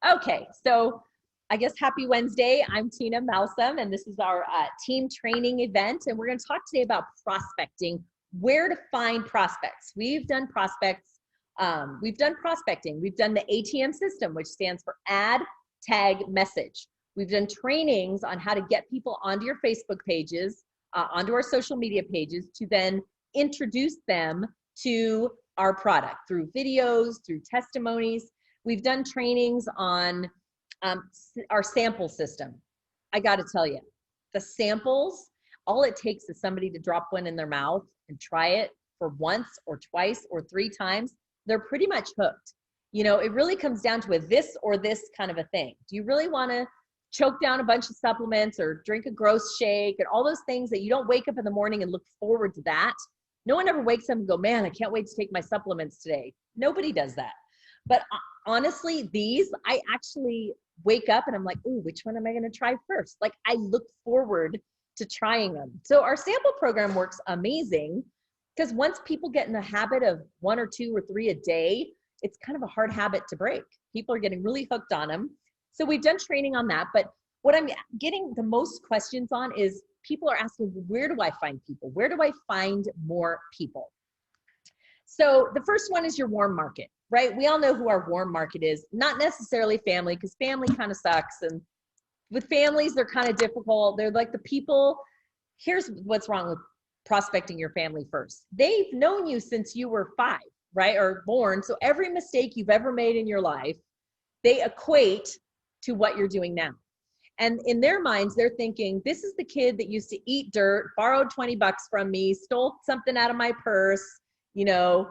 Okay, so I guess happy Wednesday. I'm Tina Malsom, and this is our team training event. And we're going to talk today about prospecting, where to find prospects. We've done prospects. We've done prospecting. We've done the ATM system, which stands for Add, Tag, Message. We've done trainings on how to get people onto your Facebook pages, onto our social media pages, to then introduce them to our product through videos, through testimonies. We've done trainings on our sample system. I got to tell you, the samples, all it takes is somebody to drop one in their mouth and try it for once or twice or 3 times. They're pretty much hooked. You know, it really comes down to a this or this kind of a thing. Do you really want to choke down a bunch of supplements or drink a gross shake and all those things that you don't wake up in the morning and look forward to that? No one ever wakes up and go, man, I can't wait to take my supplements today. Nobody does that. But honestly, these, I actually wake up and I'm like, ooh, which one am I going to try first? Like, I look forward to trying them. So our sample program works amazing because once people get in the habit of 1 or 2 or 3 a day, it's kind of a hard habit to break. People are getting really hooked on them. So we've done training on that. But what I'm getting the most questions on is people are asking, where do I find people? Where do I find more people? So the first one is your warm market, right? We all know who our warm market is, not necessarily family, because family kind of sucks. And with families, they're kind of difficult. They're like the people, here's what's wrong with prospecting your family first. They've known you since you were 5, right? Or born. So every mistake you've ever made in your life, they equate to what you're doing now. And in their minds, they're thinking, this is the kid that used to eat dirt, borrowed 20 bucks from me, stole something out of my purse, you know,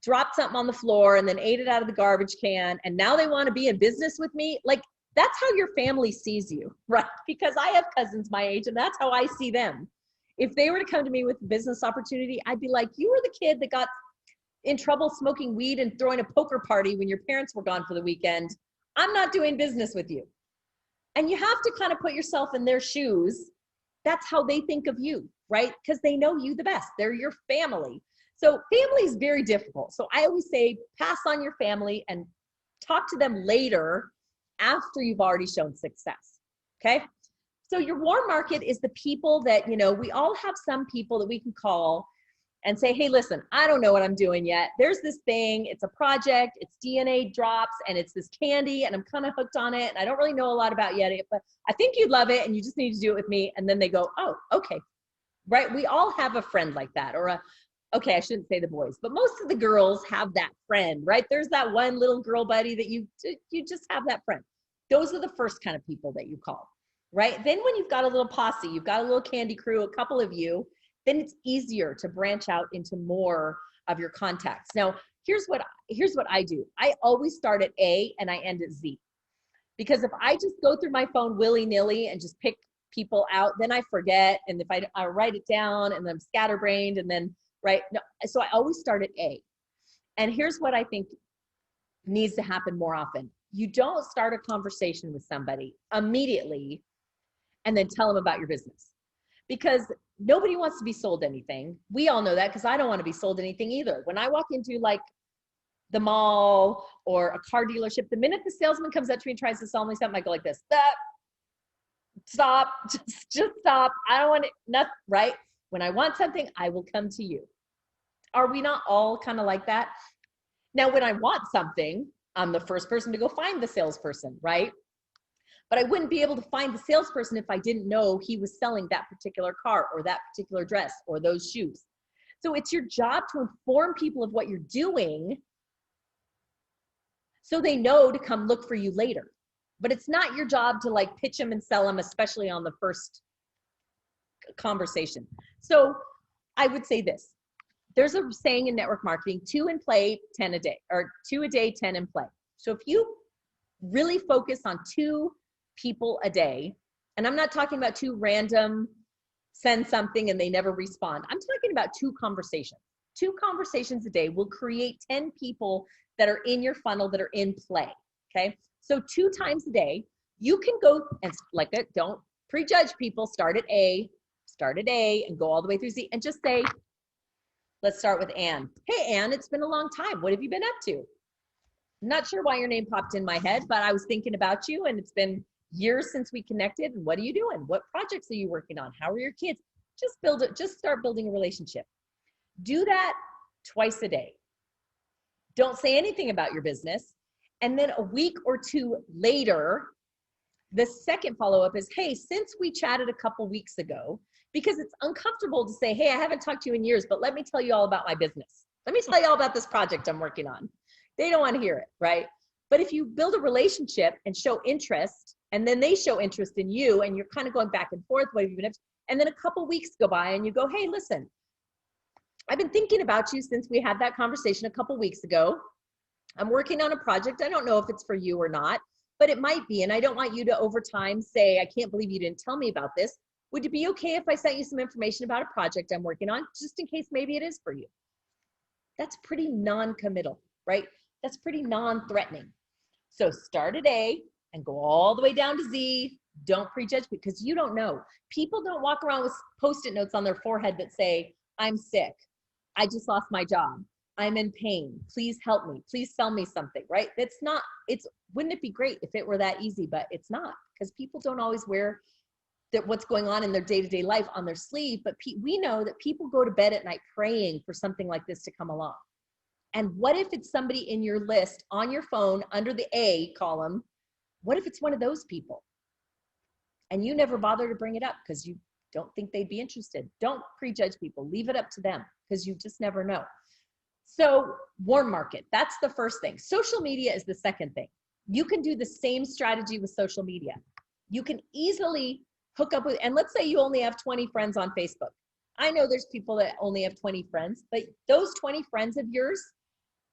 dropped something on the floor and then ate it out of the garbage can. And now they want to be in business with me. Like, that's how your family sees you, right? Because I have cousins my age and that's how I see them. If they were to come to me with a business opportunity, I'd be like, you were the kid that got in trouble smoking weed and throwing a poker party when your parents were gone for the weekend. I'm not doing business with you. And you have to kind of put yourself in their shoes. That's how they think of you, right? Because they know you the best. They're your family. So family is very difficult. So I always say, pass on your family and talk to them later after you've already shown success, okay? So your warm market is the people that, you know, we all have some people that we can call and say, hey, listen, I don't know what I'm doing yet. There's this thing, it's a project, it's DNA drops, and it's this candy, and I'm kind of hooked on it, and I don't really know a lot about yet, but I think you'd love it, and you just need to do it with me. And then they go, oh, okay, right? We all have a friend like that, or okay, I shouldn't say the boys, but most of the girls have that friend, right? There's that one little girl buddy that you just have that friend. Those are the first kind of people that you call, right? Then when you've got a little posse, you've got a little candy crew, a couple of you, then it's easier to branch out into more of your contacts. Now, here's what I do. I always start at A and I end at Z. Because if I just go through my phone willy-nilly and just pick people out, then I forget. And if I write it down and then I'm scatterbrained and then, right? No, so I always start at A. And here's what I think needs to happen more often. You don't start a conversation with somebody immediately and then tell them about your business. Because nobody wants to be sold anything. We all know that because I don't want to be sold anything either. When I walk into like the mall or a car dealership, the minute the salesman comes up to me and tries to sell me something, I go like this, stop, just stop. I don't want it, nothing, right? When I want something, I will come to you. Are we not all kind of like that? Now, when I want something, I'm the first person to go find the salesperson, right? But I wouldn't be able to find the salesperson if I didn't know he was selling that particular car or that particular dress or those shoes. So it's your job to inform people of what you're doing so they know to come look for you later. But it's not your job to like pitch them and sell them, especially on the first conversation. So I would say this. There's a saying in network marketing, 2 in play, 10 a day, or 2 a day, 10 in play. So if you really focus on 2 people a day, and I'm not talking about 2 random send something and they never respond. I'm talking about 2 conversations. 2 conversations a day will create 10 people that are in your funnel that are in play, okay? So 2 times a day, you can go and like that, don't prejudge people, start at A and go all the way through Z and just say, let's start with Ann. Hey, Ann, it's been a long time. What have you been up to? Not sure why your name popped in my head, but I was thinking about you, and it's been years since we connected. And what are you doing? What projects are you working on? How are your kids? Just build it. Just start building a relationship. Do that twice a day. Don't say anything about your business. And then a week or two later, the second follow-up is, hey, since we chatted a couple weeks ago, because it's uncomfortable to say, hey, I haven't talked to you in years, but let me tell you all about my business. Let me tell you all about this project I'm working on. They don't want to hear it, right? But if you build a relationship and show interest, and then they show interest in you, and you're kind of going back and forth, and then a couple weeks go by and you go, hey, listen, I've been thinking about you since we had that conversation a couple weeks ago. I'm working on a project. I don't know if it's for you or not, but it might be. And I don't want you to over time say, I can't believe you didn't tell me about this. Would it be okay if I sent you some information about a project I'm working on, just in case maybe it is for you? That's pretty non-committal, right? That's pretty non-threatening. So start at A and go all the way down to Z. Don't prejudge, because you don't know. People don't walk around with Post-it notes on their forehead that say, I'm sick. I just lost my job. I'm in pain. Please help me. Please sell me something, right? Wouldn't it be great if it were that easy, but it's not, because people don't always wear what's going on in their day-to-day life on their sleeve. But we know that people go to bed at night praying for something like this to come along. And what if it's somebody in your list on your phone under the A column? What if it's one of those people? And you never bother to bring it up because you don't think they'd be interested. Don't prejudge people. Leave it up to them, because you just never know. So warm market, that's the first thing. Social media is the second thing. You can do the same strategy with social media. You can easily hook up with, and let's say you only have 20 friends on Facebook. I know there's people that only have 20 friends, but those 20 friends of yours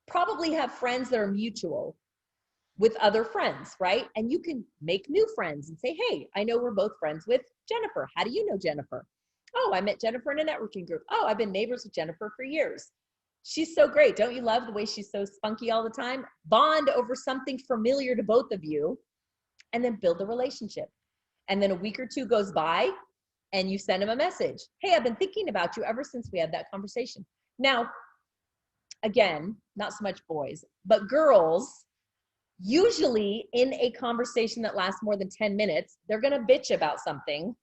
probably have friends that are mutual with other friends, right? And you can make new friends and say, hey, I know we're both friends with Jennifer. How do you know Jennifer? Oh, I met Jennifer in a networking group. Oh, I've been neighbors with Jennifer for years. She's so great. Don't you love the way she's so spunky all the time? Bond over something familiar to both of you, and then build a relationship. And then a week or two goes by and you send them a message. Hey, I've been thinking about you ever since we had that conversation. Now, again, not so much boys, but girls, usually in a conversation that lasts more than 10 minutes, they're going to bitch about something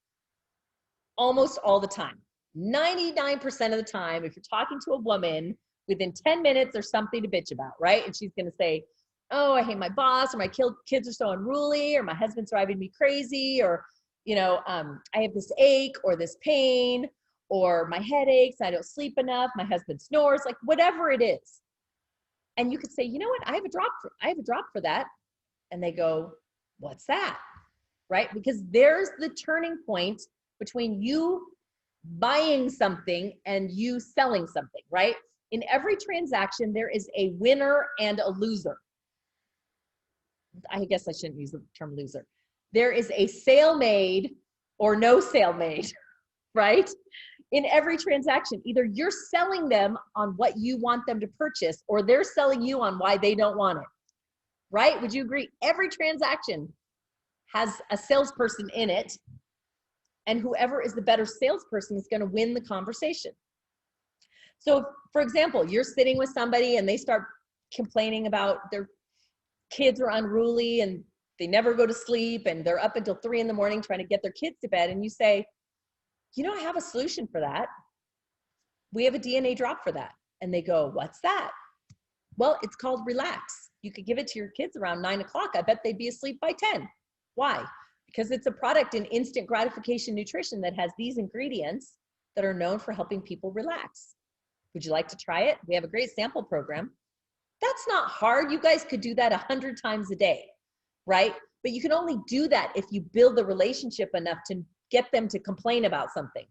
almost all the time. 99% of the time, if you're talking to a woman, within 10 minutes, there's something to bitch about, right? And she's going to say, oh, I hate my boss, or my kids are so unruly, or my husband's driving me crazy, or, I have this ache or this pain, or my head aches, I don't sleep enough, my husband snores, like whatever it is. And you could say, you know what, I have a drop for that. And they go, what's that? Right? Because there's the turning point between you buying something and you selling something, right? In every transaction, there is a winner and a loser. I guess I shouldn't use the term loser. There is a sale made or no sale made, right? In every transaction, either you're selling them on what you want them to purchase, or they're selling you on why they don't want it, right? Would you agree? Every transaction has a salesperson in it, and whoever is the better salesperson is going to win the conversation. So, for example, you're sitting with somebody and they start complaining about their kids are unruly and they never go to sleep and they're up until 3 a.m. trying to get their kids to bed. And you say, I have a solution for that. We have a DNA drop for that. And they go, what's that? Well, it's called Relax. You could give it to your kids around 9 o'clock. I bet they'd be asleep by 10. Why? Because it's a product in instant gratification nutrition that has these ingredients that are known for helping people relax. Would you like to try it? We have a great sample program. That's not hard. You guys could do that 100 times a day, right? But you can only do that if you build the relationship enough to get them to complain about something.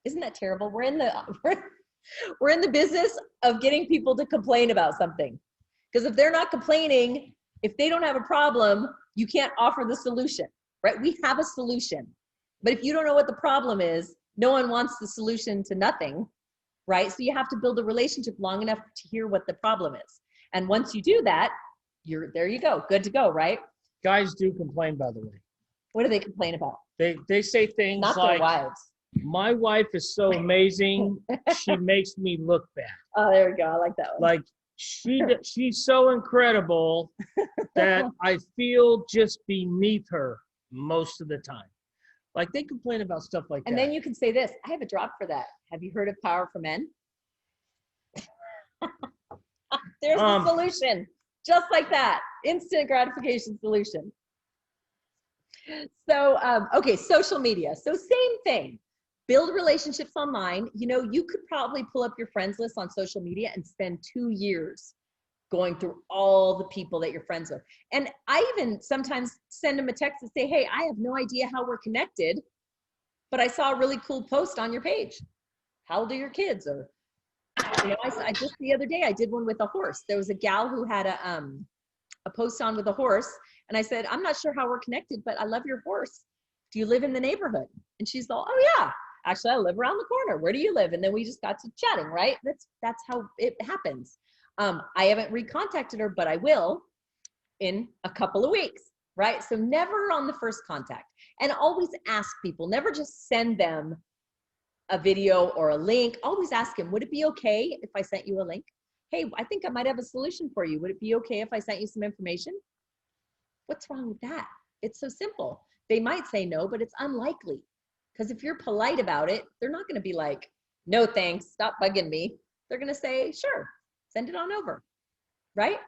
Isn't that terrible? We're in the business of getting people to complain about something. Because if they're not complaining, if they don't have a problem, you can't offer the solution, right? We have a solution. But if you don't know what the problem is, no one wants the solution to nothing, right? So you have to build a relationship long enough to hear what the problem is. And once you do that, there you go, good to go, right? Guys do complain, by the way. What do they complain about? They say things not like, their wives. My wife is so amazing, she makes me look bad. Oh, there we go. I like that one. Like, she's so incredible that I feel just beneath her most of the time. Like they complain about stuff like that. And then you can say this, I have a drop for that. Have you heard of Power for Men? There's the solution. Just like that. Instant gratification solution. So, okay, social media. So same thing. Build relationships online. You know, you could probably pull up your friends list on social media and spend 2 years going through all the people that you're friends with. And I even sometimes send them a text and say, hey, I have no idea how we're connected, but I saw a really cool post on your page. How old are your kids? Or, you know, I just the other day, I did one with a horse. There was a gal who had a post on with a horse. And I said, I'm not sure how we're connected, but I love your horse. Do you live in the neighborhood? And she's all, oh yeah, actually I live around the corner. Where do you live? And then we just got to chatting, right? That's how it happens. I haven't recontacted her, but I will in a couple of weeks, right? So never on the first contact. And always ask people, never just send them a video or a link. Always ask them, would it be okay if I sent you a link? Hey, I think I might have a solution for you. Would it be okay if I sent you some information? What's wrong with that? It's so simple. They might say no, but it's unlikely. Because if you're polite about it, they're not going to be like, no thanks, stop bugging me. They're going to say, sure, send it on over, right?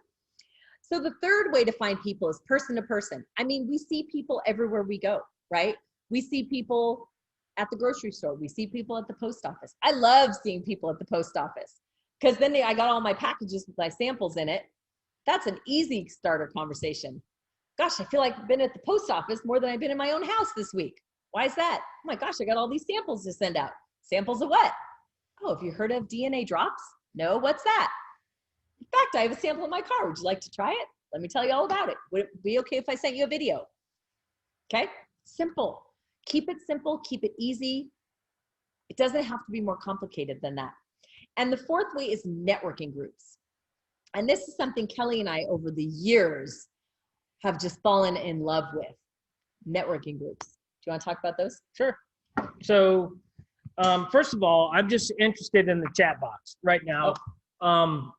So the third way to find people is person to person. I mean, we see people everywhere we go, right? We see people at the grocery store. We see people at the post office. I love seeing people at the post office because then I got all my packages with my samples in it. That's an easy starter conversation. Gosh, I feel like I've been at the post office more than I've been in my own house this week. Why is that? Oh my gosh, I got all these samples to send out. Samples of what? Oh, have you heard of DNA drops? No, what's that? In fact, I have a sample in my car. Would you like to try it? Let me tell you all about it. Would it be okay if I sent you a video? Okay, simple. Keep it simple, keep it easy. It doesn't have to be more complicated than that. And the fourth way is networking groups. And this is something Kelly and I over the years have just fallen in love with, networking groups. Do you want to talk about those? Sure. So first of all, I'm just interested in the chat box right now. Oh.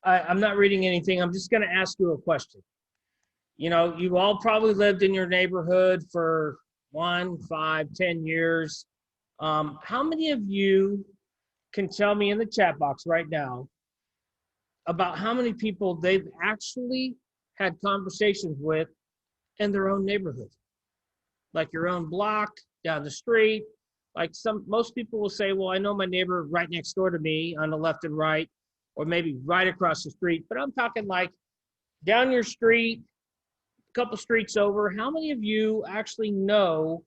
I'm not reading anything. I'm just going to ask you a question. You know, you all probably lived in your neighborhood for 1, 5, 10 years. How many of you can tell me in the chat box right now about how many people they've actually had conversations with in their own neighborhood? Like your own block, down the street. Like most people will say, well, I know my neighbor right next door to me on the left and right, or maybe right across the street. But I'm talking like down your street, a couple streets over. How many of you actually know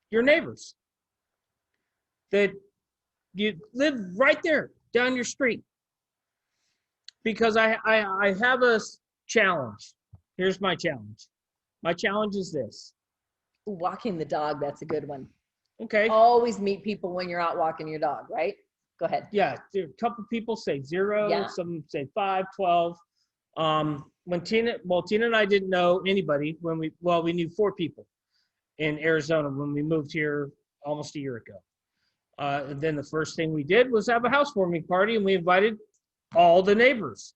your neighbors? That you live right there down your street? Because I have a challenge. Here's my challenge. My challenge is this. Walking the dog, that's a good one. Okay. Always meet people when you're out walking your dog, right? Go ahead. Yeah, a couple people say 0, Yeah. some say 5, 12. When Tina and I didn't know anybody when we knew 4 people in Arizona when we moved here almost a year ago. And then the first thing we did was have a housewarming party, and we invited all the neighbors.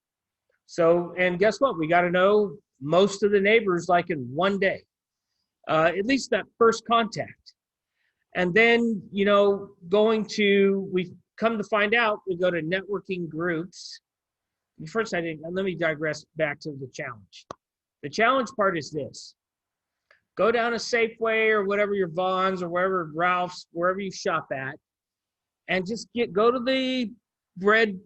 So, and guess what? We got to know most of the neighbors like in one day, at least that first contact. And then, you know, we come to find out, we go to networking groups. First, let me digress back to the challenge. The challenge part is this. Go down a Safeway or whatever your Vons or wherever Ralph's, wherever you shop at, and just go to the bread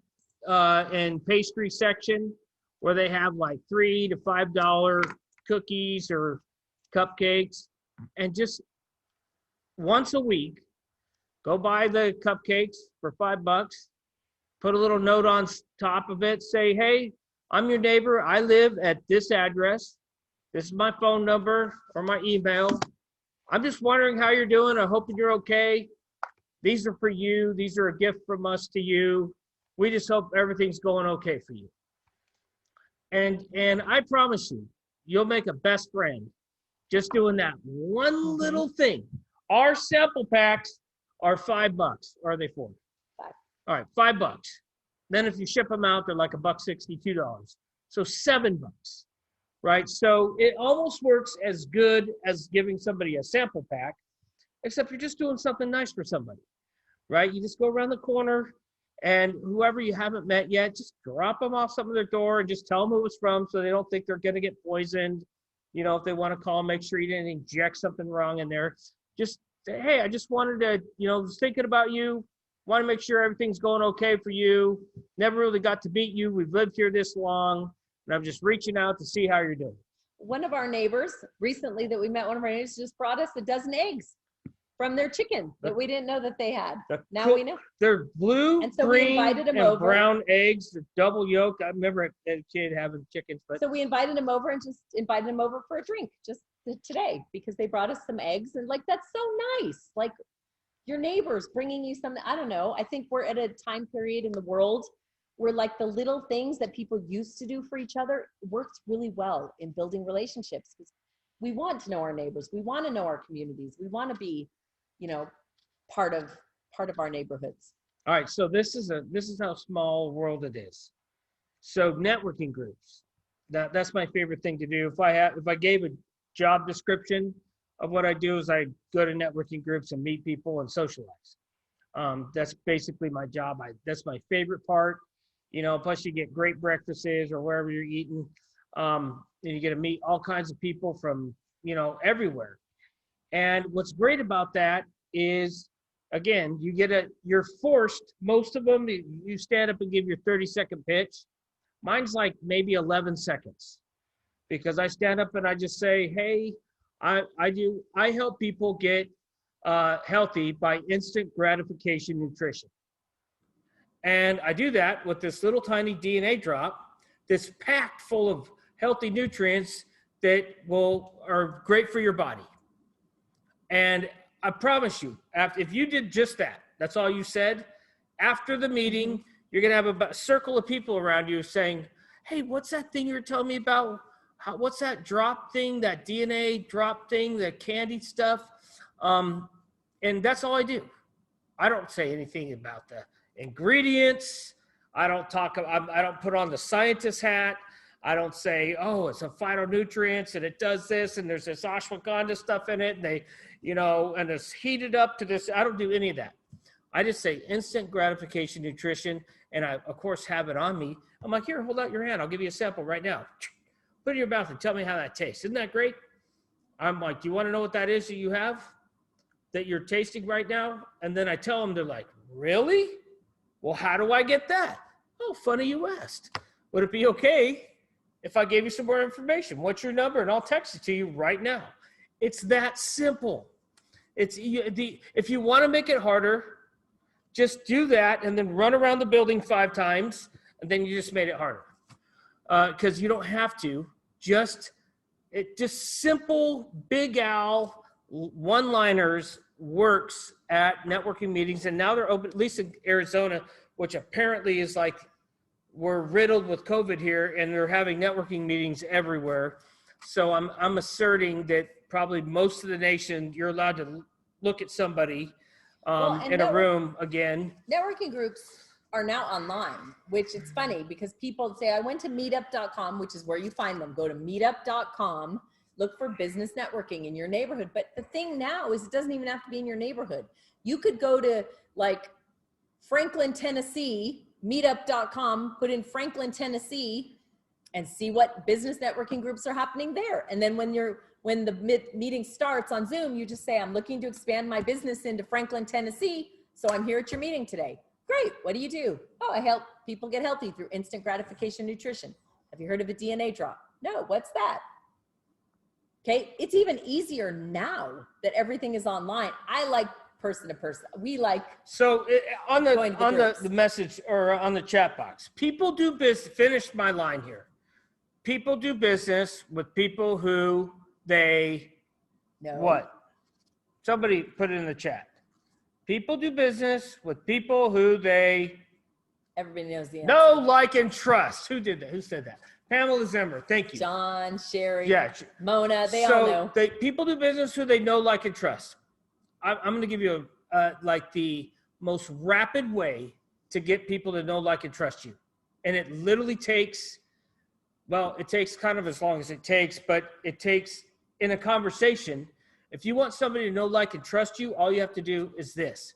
and pastry section where they have like $3 to $5 cookies or cupcakes, and just once a week, go buy the cupcakes for $5. Put a little note on top of it. Say, hey, I'm your neighbor. I live at this address. This is my phone number or my email. I'm just wondering how you're doing. I hope you're okay. These are for you. These are a gift from us to you. We just hope everything's going okay for you. And I promise you, you'll make a best friend just doing that one little thing. Our sample packs are $5. Or are they $4? $5. All right, $5. Then if you ship them out, they're like $1.62. So $7, right? So it almost works as good as giving somebody a sample pack, except you're just doing something nice for somebody, right? You just go around the corner, and whoever you haven't met yet, just drop them off something at their door and just tell them who it was from so they don't think they're going to get poisoned. You know, if they want to call, make sure you didn't inject something wrong in there. Just say, hey, I just wanted to, was thinking about you. Want to make sure everything's going okay for you. Never really got to meet you. We've lived here this long, and I'm just reaching out to see how you're doing. One of our neighbors recently that we met, one of our neighbors just brought us a dozen eggs from their chicken that we didn't know that they had. Now we know. They're blue, and so green, we invited him and over. Brown eggs. They're double yolk. I remember a kid having chickens. But so we invited him over and just invited him over for a drink just today because they brought us some eggs. And like, that's so nice. Like your neighbors bringing you something. I don't know. I think we're at a time period in the world where like the little things that people used to do for each other works really well in building relationships because we want to know our neighbors. We want to know our communities. We want to be, part of our neighborhoods. All right, so this is how small a world it is. So networking groups, that's my favorite thing to do. If I gave a job description of what I do is I go to networking groups and meet people and socialize. That's basically my job. That's my favorite part. Plus you get great breakfasts or wherever you're eating, and you get to meet all kinds of people from everywhere. And what's great about that is, again, you're forced, most of them, you stand up and give your 30-second pitch. Mine's like maybe 11 seconds because I stand up and I just say, hey, I help people get healthy by instant gratification nutrition. And I do that with this little tiny DNA drop that's packed full of healthy nutrients that are great for your body. And I promise you, if you did just that, that's all you said, after the meeting, you're going to have a circle of people around you saying, hey, what's that thing you were telling me about? What's that drop thing, that DNA drop thing, the candy stuff? And that's all I do. I don't say anything about the ingredients. I don't put on the scientist hat. I don't say, oh, it's a phytonutrients and it does this and there's this ashwagandha stuff in it and they, and it's heated up to this. I don't do any of that. I just say instant gratification nutrition, and I, of course, have it on me. I'm like, here, hold out your hand. I'll give you a sample right now. Put it in your mouth and tell me how that tastes. Isn't that great? I'm like, do you want to know what that is that you have that you're tasting right now? And then I tell them, they're like, really? Well, how do I get that? Oh, funny you asked. Would it be okay if I gave you some more information? What's your number? And I'll text it to you right now. It's that simple. If you want to make it harder, just do that and then run around the building 5 times, and then you just made it harder. Because you don't have to. Just simple Big Al one-liners works at networking meetings, and now they're open, at least in Arizona, which apparently is like we're riddled with COVID here, and they're having networking meetings everywhere. So I'm asserting that probably most of the nation, you're allowed to look at somebody in a room again. Networking groups are now online, which it's funny because people say, I went to meetup.com, which is where you find them. Go to meetup.com, look for business networking in your neighborhood. But the thing now is it doesn't even have to be in your neighborhood. You could go to like Franklin, Tennessee, meetup.com, put in Franklin, Tennessee, and see what business networking groups are happening there. And then when the meeting starts on Zoom, you just say, I'm looking to expand my business into Franklin, Tennessee. So I'm here at your meeting today. Great. What do you do? Oh, I help people get healthy through instant gratification nutrition. Have you heard of a DNA drop? No. What's that? Okay. It's even easier now that everything is online. I like person to person. We like. So on the message or on the chat box, people do business. Finish my line here. People do business with people who they know. What? Somebody put it in the chat. People do business with people who they everybody knows the answer. Know, like, and trust. Who did that? Who said that? Pamela Zimmer. Thank you. John, Sherry, yeah, Mona, they all know. People do business who they know, like, and trust. I'm going to give you like the most rapid way to get people to know, like, and trust you. And it literally takes, well, it takes kind of as long as it takes, but it takes in a conversation. If you want somebody to know, like, and trust you, all you have to do is this.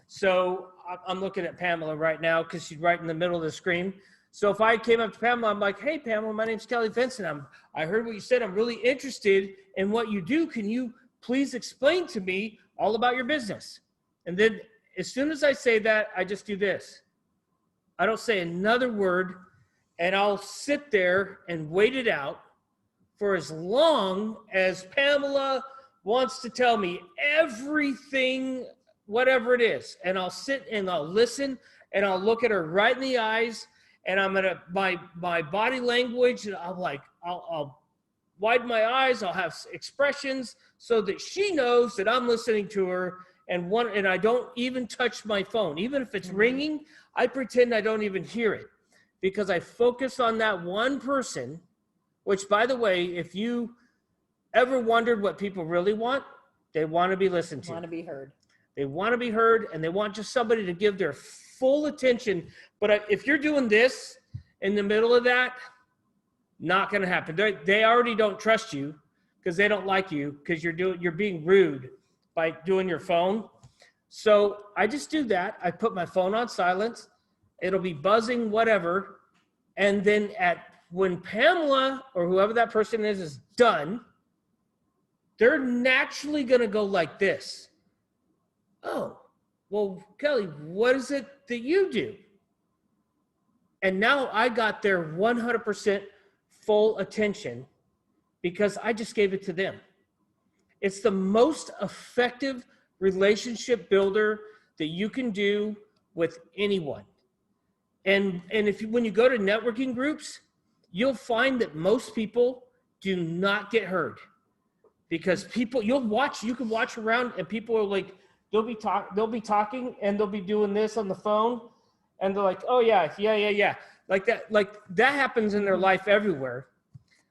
So I'm looking at Pamela right now because she's right in the middle of the screen. So if I came up to Pamela, I'm like, hey, Pamela, my name's Kelly Vincent. I heard what you said. I'm really interested in what you do. Can you please explain to me all about your business? And then as soon as I say that, I just do this. I don't say another word, and I'll sit there and wait it out for as long as Pamela wants to tell me everything, whatever it is. And I'll sit and I'll listen, and I'll look at her right in the eyes, and I'm gonna, my body language, and I'll widen my eyes, I'll have expressions so that she knows that I'm listening to her, and I don't even touch my phone. Even if it's ringing, I pretend I don't even hear it, because I focus on that one person, which, by the way, if you ever wondered what people really want, they want to be listened to. Want to be heard. They want to be heard, and they want just somebody to give their full attention. But if you're doing this in the middle of that, not going to happen. They already don't trust you because they don't like you, because you're being rude by doing your phone. So I just do that. I put my phone on silence. It'll be buzzing, whatever. And then when Pamela or whoever that person is done, they're naturally going to go like this. Oh, well, Kelly, what is it that you do? And now I got their 100% full attention because I just gave it to them. It's the most effective relationship builder that you can do with anyone. And when you go to networking groups, you'll find that most people do not get heard, because people, you can watch around, and people are like, they'll be talking and they'll be doing this on the phone, and they're like, oh yeah. Like that happens in their life everywhere.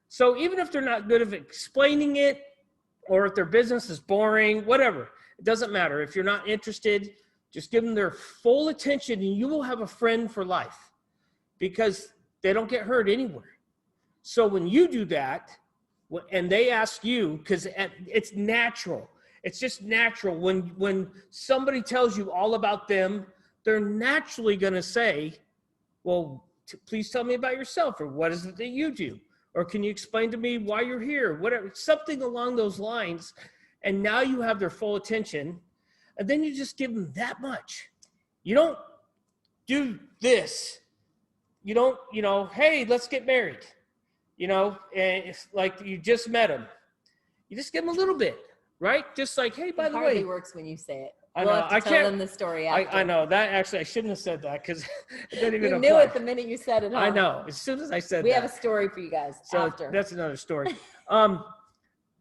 So even if they're not good at explaining it, or if their business is boring, whatever, it doesn't matter. If you're not interested, just give them their full attention, and you will have a friend for life, because they don't get heard anywhere. So when you do that, and they ask you, because it's natural, it's just natural. When somebody tells you all about them, they're naturally going to say, well, please tell me about yourself, or what is it that you do? Or can you explain to me why you're here? Whatever, something along those lines. And now you have their full attention, and then you just give them that much. You don't do this. You don't, hey, let's get married. And it's like you just met them. You just give them a little bit, right? Just like, hey, by the way. It hardly works when you say it. I know. I can't tell them the story after. I know that actually I shouldn't have said that, because it doesn't even apply. You knew it the minute you said it. Huh? I know. As soon as I said we that. have a story for you guys after. That's another story.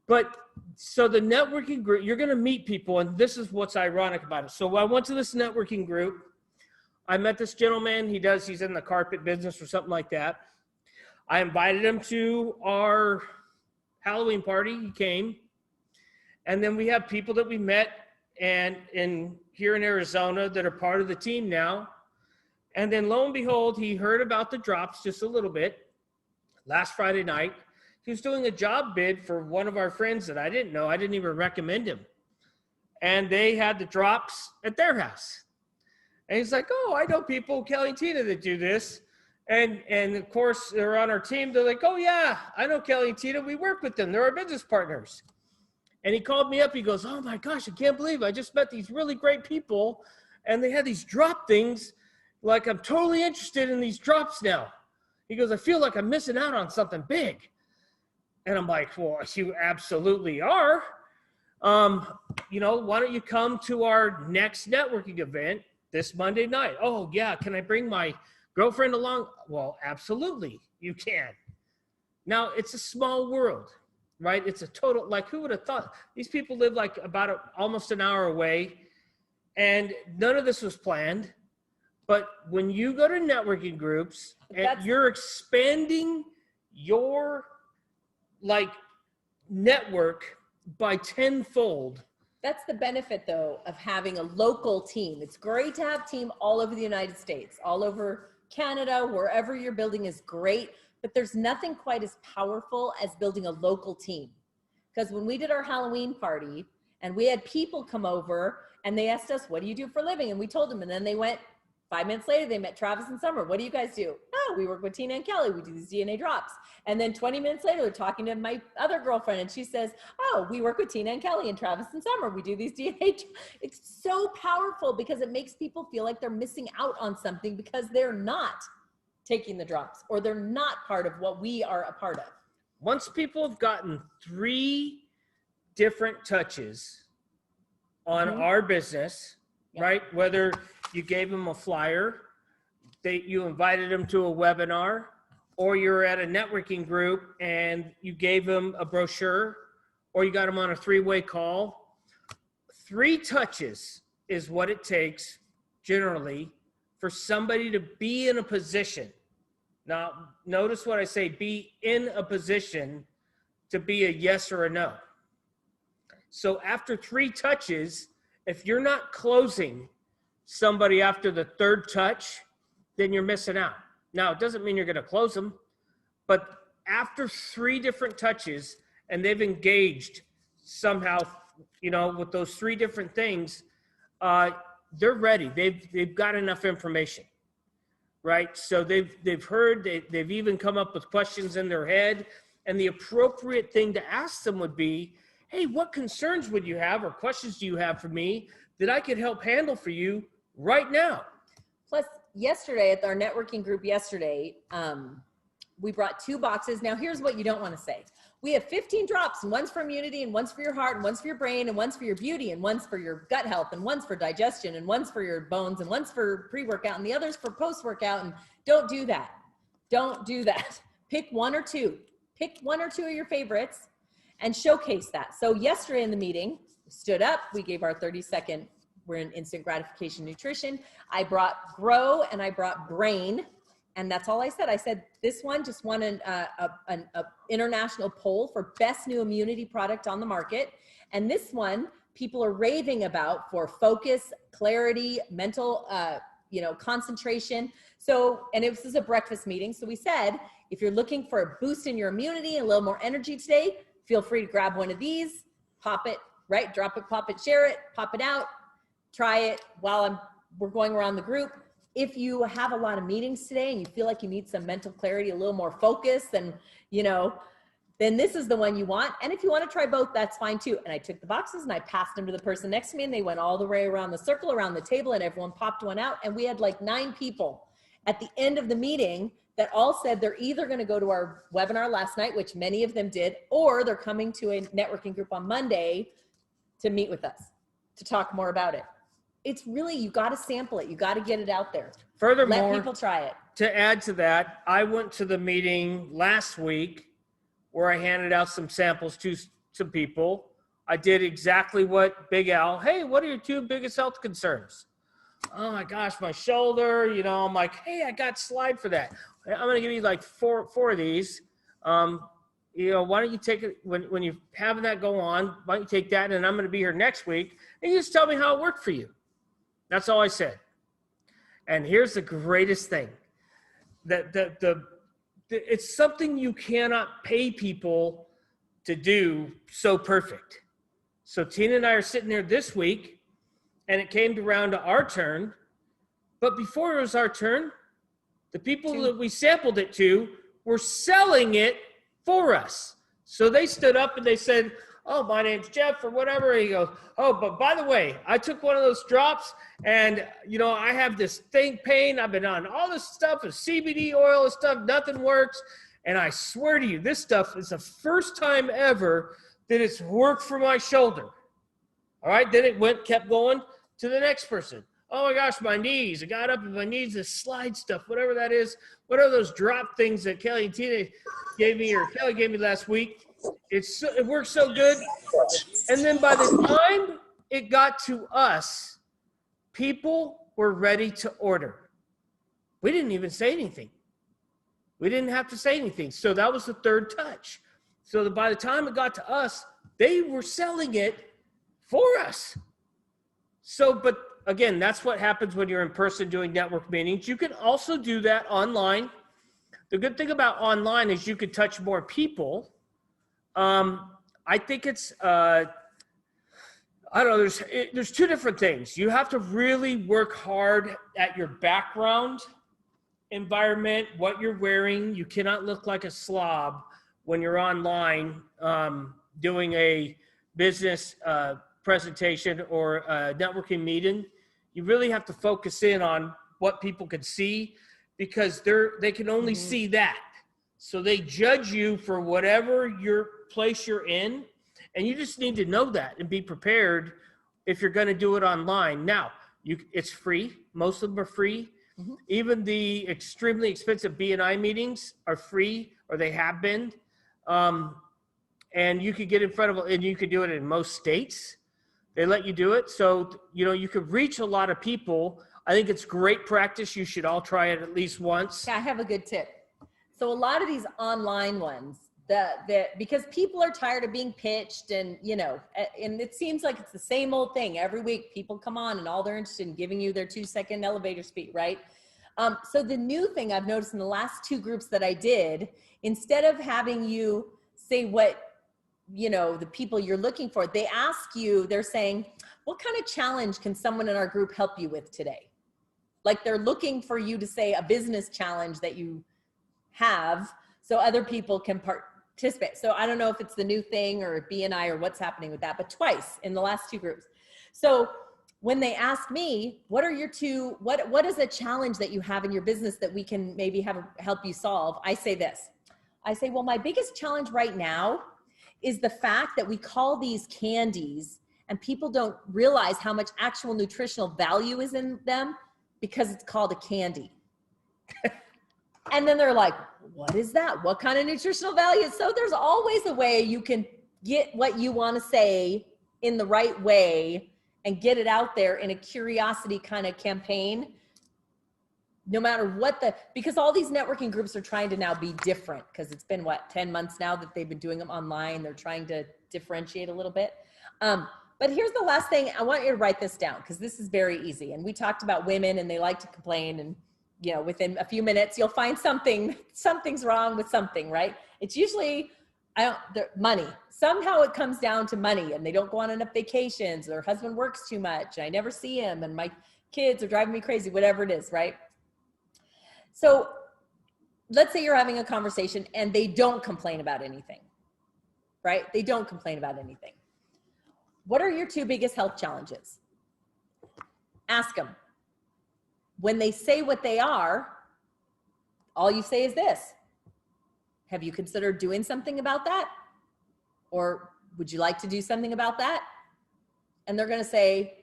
But so the networking group, you're going to meet people, and this is what's ironic about it. So I went to this networking group. I met this gentleman. He's in the carpet business or something like that. I invited him to our Halloween party. He came. And then we have people that we met here in Arizona that are part of the team now. And then lo and behold, he heard about the drops just a little bit last Friday night. He was doing a job bid for one of our friends that I didn't know. I didn't even recommend him. And they had the drops at their house. And he's like, oh, I know people, Kelly and Tina, that do this. And of course, they're on our team. They're like, oh, yeah, I know Kelly and Tina. We work with them. They're our business partners. And he called me up. He goes, oh, my gosh, I can't believe I just met these really great people. And they had these drop things. Like, I'm totally interested in these drops now. He goes, I feel like I'm missing out on something big. And I'm like, well, you absolutely are. Why don't you come to our next networking event this Monday night? Oh, yeah. Can I bring my girlfriend along? Well, absolutely, you can. Now, it's a small world, right? It's a total, like, who would have thought? These people live like almost an hour away, and none of this was planned. But when you go to networking groups, and you're expanding your network by tenfold. That's the benefit though of having a local team. It's great to have team all over the United States, all over Canada, wherever your building is great, but there's nothing quite as powerful as building a local team. Because when we did our Halloween party and we had people come over and they asked us, what do you do for a living? And we told them, and then they went 5 minutes later, they met Travis and Summer. What do you guys do? Oh, we work with Tina and Kelly. We do these DNA drops. And then 20 minutes later, they're talking to my other girlfriend and she says, oh, we work with Tina and Kelly and Travis and Summer. We do these DNA. It's so powerful because it makes people feel like they're missing out on something because they're not taking the drops or they're not part of what we are a part of. Once people have gotten 3 different touches on our business, right? Whether you gave them a flyer, you invited them to a webinar, or you're at a networking group and you gave them a brochure, or you got them on a 3-way call. 3 touches is what it takes generally for somebody to be in a position. Now, notice what I say, be in a position to be a yes or a no. So after 3 touches, if you're not closing somebody after the 3rd touch, then you're missing out. Now, it doesn't mean you're going to close them, but after 3 different touches and they've engaged somehow, you know, with those 3 different things, they're ready. They've got enough information. Right? So they've heard, they've even come up with questions in their head, and the appropriate thing to ask them would be, hey, what concerns would you have or questions do you have for me that I could help handle for you right now? Plus, yesterday at our networking group yesterday, we brought 2 boxes. Now, here's what you don't want to say. We have 15 drops, and one's for immunity, and one's for your heart, and one's for your brain, and one's for your beauty, and one's for your gut health, and one's for digestion, and one's for your bones, and one's for pre-workout, and the other's for post-workout. And don't do that. Don't do that. Pick 1 or 2. Pick 1 or 2 of your favorites and showcase that. So yesterday in the meeting, we stood up, we gave our 30-second, we're in instant gratification nutrition. I brought Grow and I brought Brain. And that's all I said. I said, this one just won an international poll for best new immunity product on the market. And this one, people are raving about for focus, clarity, mental, concentration. So, and this is a breakfast meeting. So we said, if you're looking for a boost in your immunity and a little more energy today, feel free to grab one of these, pop it, right? Drop it, pop it, share it, pop it out, try it while we're going around the group. If you have a lot of meetings today and you feel like you need some mental clarity, a little more focus, and then this is the one you want. And if you want to try both, that's fine too. And I took the boxes and I passed them to the person next to me, and they went all the way around the circle, around the table, and everyone popped one out. And we had like 9 people at the end of the meeting that all said they're either going to go to our webinar last night, which many of them did, or they're coming to a networking group on Monday to meet with us, to talk more about it. It's really, you got to sample it. You got to get it out there. Furthermore, let people try it. To add to that, I went to the meeting last week where I handed out some samples to some people. I did exactly what Big Al, hey, what are your 2 biggest health concerns? Oh my gosh, my shoulder, I'm like, hey, I got slide for that. I'm going to give you like four of these. Why don't you take it when you're having that go on, why don't you take that, and I'm going to be here next week, and you just tell me how it worked for you. That's all I said. And here's the greatest thing. It's something you cannot pay people to do so perfect. So Tina and I are sitting there this week, and it came around to our turn. But before it was our turn, the people that we sampled it to were selling it for us. So they stood up and they said, oh, my name's Jeff or whatever. And he goes, oh, but by the way, I took one of those drops and, I have this pain. I've been on all this stuff, a CBD oil and stuff. Nothing works. And I swear to you, this stuff is the first time ever that it's worked for my shoulder. All right. Then it kept going to the next person. Oh my gosh, my knees. I got up and my knees, this slide stuff, whatever that is. What are those drop things that Kelly and Tina gave me, or Kelly gave me last week? It works so good. And then by the time it got to us, people were ready to order. We didn't even say anything. We didn't have to say anything. So that was the 3rd touch. So that by the time it got to us, they were selling it for us. So, but again, that's what happens when you're in person doing network meetings. You can also do that online. The good thing about online is you can touch more people. I think it's, I don't know, there's two different things. You have to really work hard at your background environment, what you're wearing. You cannot look like a slob when you're online doing a business presentation or a networking meeting. You really have to focus in on what people can see, because they can only see that. So they judge you for whatever your place you're in, and you just need to know that and be prepared if you're going to do it online. Now, it's free. Most of them are free. Even the extremely expensive B&I meetings are free, or they have been. And you could get in front of, and you could do it in most states. They let you do it. So, you could reach a lot of people. I think it's great practice. You should all try it at least once. Yeah, I have a good tip. So a lot of these online ones, because people are tired of being pitched, and and it seems like it's the same old thing every week. People come on and all they're interested in giving you their 2-second elevator speech, right? So the new thing I've noticed in the last 2 groups that I did, instead of having you say what the people you're looking for, they ask you, they're saying, what kind of challenge can someone in our group help you with today? Like they're looking for you to say a business challenge that you have so other people can participate. So I don't know if it's the new thing or BNI or what's happening with that, but twice in the last 2 groups. So when they ask me, what are your what is a challenge that you have in your business that we can maybe help you solve? I say this. I say, well, my biggest challenge right now is the fact that we call these candies and people don't realize how much actual nutritional value is in them because it's called a candy. And then they're like, what is that? What kind of nutritional value? So there's always a way you can get what you want to say in the right way and get it out there in a curiosity kind of campaign. No matter because all these networking groups are trying to now be different, because it's been 10 months now that they've been doing them online. They're trying to differentiate a little bit. But here's the last thing. I want you to write this down because this is very easy. And we talked about women and they like to complain, and within a few minutes, you'll find something's wrong with something, right? It's usually money. Somehow it comes down to money, and they don't go on enough vacations. Their husband works too much. I never see him, and my kids are driving me crazy, whatever it is, right? So let's say you're having a conversation and they don't complain about anything, right? They don't complain about anything. What are your 2 biggest health challenges? Ask them. When they say what they are, all you say is this: have you considered doing something about that? Or would you like to do something about that? And they're going to say,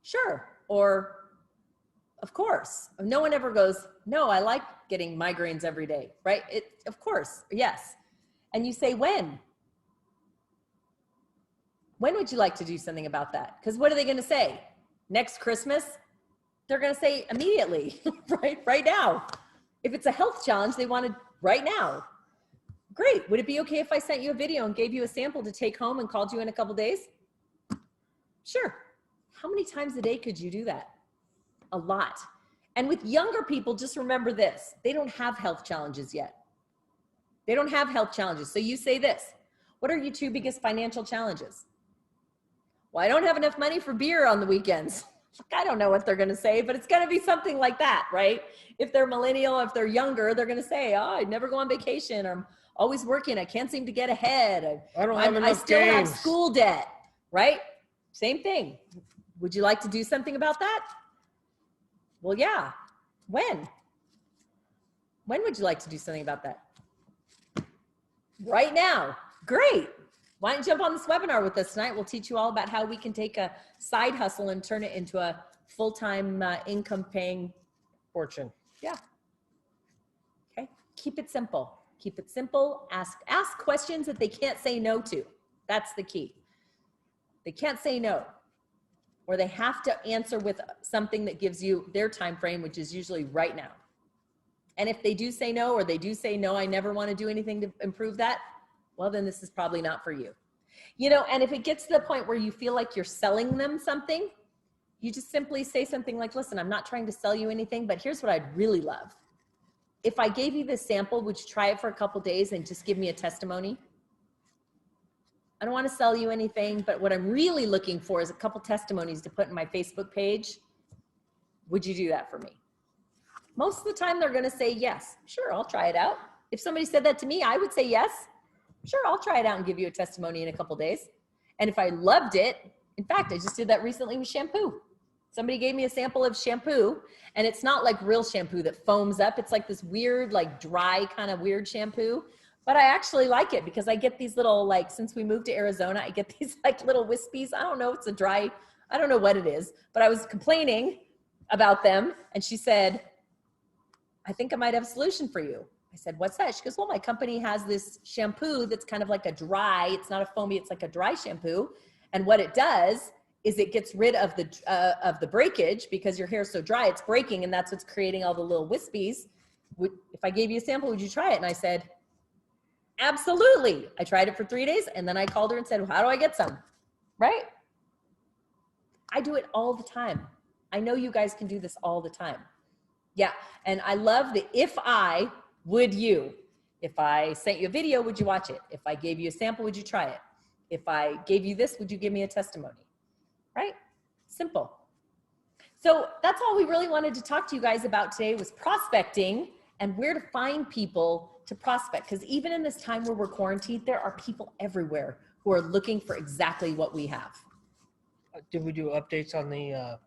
sure, or of course. No one ever goes, no, I like getting migraines every day, right? Of course, yes. And you say, when? When would you like to do something about that? Because what are they going to say? Next Christmas? They're going to say immediately, right now. If it's a health challenge, they want it right now. Great. Would it be okay if I sent you a video and gave you a sample to take home and called you in a couple days? Sure. How many times a day could you do that? A lot. And with younger people, just remember this: they don't have health challenges yet. They don't have health challenges. So you say this: what are your 2 biggest financial challenges? Well, I don't have enough money for beer on the weekends. I don't know what they're going to say, but it's going to be something like that, right? If they're millennial, if they're younger, they're going to say, oh, I never go on vacation, or I'm always working. I can't seem to get ahead. I still have school debt, right? Same thing. Would you like to do something about that? Well, yeah. When? When would you like to do something about that? Right now. Great. Why don't you jump on this webinar with us tonight? We'll teach you all about how we can take a side hustle and turn it into a full-time income paying fortune. Yeah. Okay. Keep it simple. Keep it simple. Ask questions that they can't say no to. That's the key. They can't say no, or they have to answer with something that gives you their time frame, which is usually right now. And if they do say no, or they do say no, I never want to do anything to improve that, well, then this is probably not for you. You know, and if it gets to the point where you feel like you're selling them something, you just simply say something like, listen, I'm not trying to sell you anything, but here's what I'd really love. If I gave you this sample, would you try it for a couple days and just give me a testimony? I don't want to sell you anything, but what I'm really looking for is a couple testimonies to put in my Facebook page. Would you do that for me? Most of the time they're going to say yes. Sure, I'll try it out. If somebody said that to me, I would say yes. Sure, I'll try it out and give you a testimony in a couple days. And if I loved it, in fact, I just did that recently with shampoo. Somebody gave me a sample of shampoo, and it's not like real shampoo that foams up. It's like this weird, like dry kind of weird shampoo. But I actually like it because I get these little, like, since we moved to Arizona, I get these like little wispies. I don't know, it's a dry, I don't know what it is, but I was complaining about them. And she said, I think I might have a solution for you. I said, what's that? She goes, well, my company has this shampoo that's kind of like a dry, it's not a foamy, it's like a dry shampoo. And what it does is it gets rid of the breakage because your hair is so dry, it's breaking, and that's what's creating all the little wispies. If I gave you a sample, would you try it? And I said, absolutely. I tried it for 3 days, and then I called her and said, well, how do I get some? Right? I do it all the time. I know you guys can do this all the time. Yeah, and I love the if I, would you? If I sent you a video, would you watch it? If I gave you a sample, would you try it? If I gave you this, would you give me a testimony? Right? Simple. So that's all we really wanted to talk to you guys about today was prospecting and where to find people to prospect. Because even in this time where we're quarantined, there are people everywhere who are looking for exactly what we have. Did we do updates on the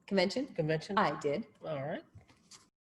Convention? convention? I did. All right.